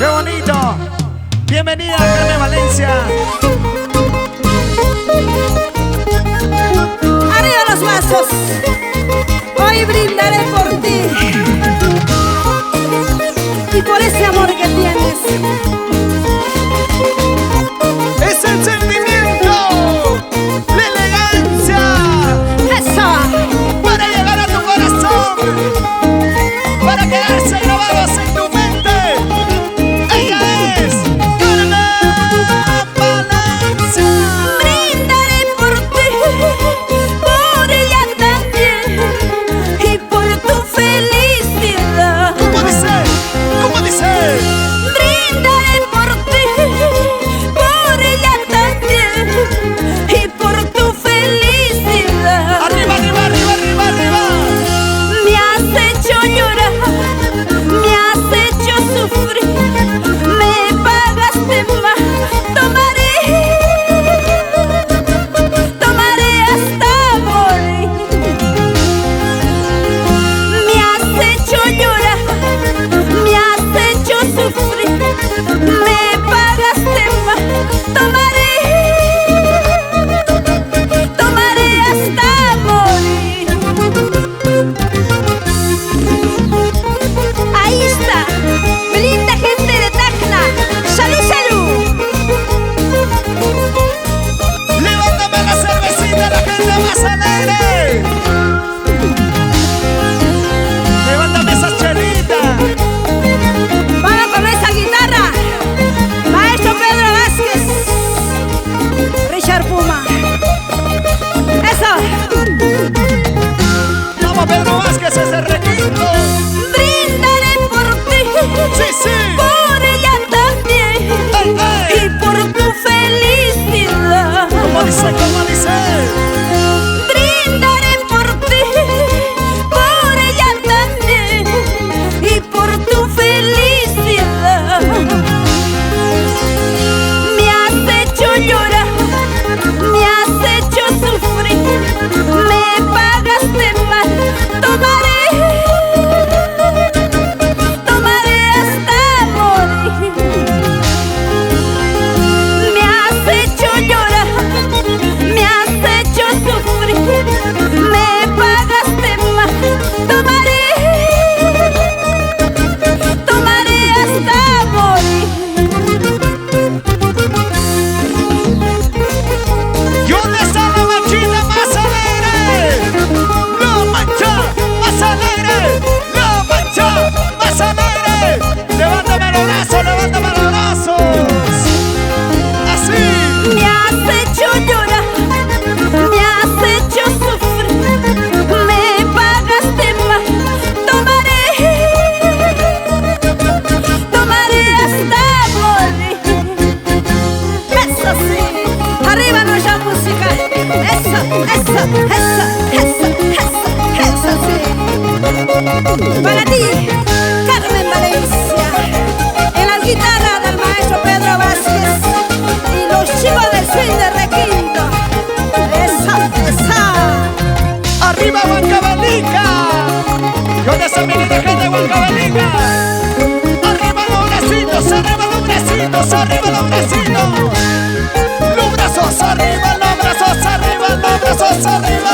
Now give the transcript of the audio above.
¡Qué bonito! Bienvenida, Carmen Valencia. Arriba los vasos. Hoy brindaré por ti y por ese amor que tienes. Es el sentimiento, la elegancia. ¡Eso! Para llegar a tu corazón, para quedarse grabados en tu mente. Ella es Carmen Valencia. Brindaré por ti, por ella también y por tu felicidad. ¿Cómo dice? ¿Cómo dice? Brindaré por ti, por ella también y por tu felicidad. Arriba, arriba, arriba, arriba, arriba. Me has hecho llorar, me has hecho sufrir, me pagaste mal. Tomaré hasta morir. Me has hecho llorar, me has hecho sufrir, me pagaste mal. Tomaré hasta morir. Ahí está, mi linda gente de Tacna. ¡Salud, salud! Levántame la cervecita, la gente más alegre. Levántame esa chelita. Vamos con esa guitarra. Maestro Pedro Vázquez, Richard Puma. Eso. Vamos, Pedro Vázquez, ese requinto. Brindaré por ti, Sí, sí. por ella también Ey, ey. y por tu felicidad. ¿Cómo dice? ¿Cómo dice? Brindaré por ti, por ella también y por tu felicidad. Me has hecho llorar, me has hecho sufrir, me pagaste mal. Tomaré hasta morir. Me has hecho llorar, me has hecho sufrir, me pagaste mal. Tomaré hasta morir. ¿Y dónde está la manchita más alegre? La mancha más alegre. La mancha más alegre. Levántame los brazos, levántame los brazos. Así. Me has hecho llorar, me has hecho sufrir, me pagaste mal. Tomaré hasta morir. Eso sí, arriba nuestra música. Eso sí. Para ti, Carmen Valencia, en la guitarra del maestro Pedro Vázquez y los chicos del swing de Requinto. Esa. Arriba Huancavelica. ¿Dónde está mi linda gente de Huancavelica? Arriba los bracitos, arriba los bracitos, arriba los bracitos. Los brazos arriba, los brazos arriba, los brazos arriba.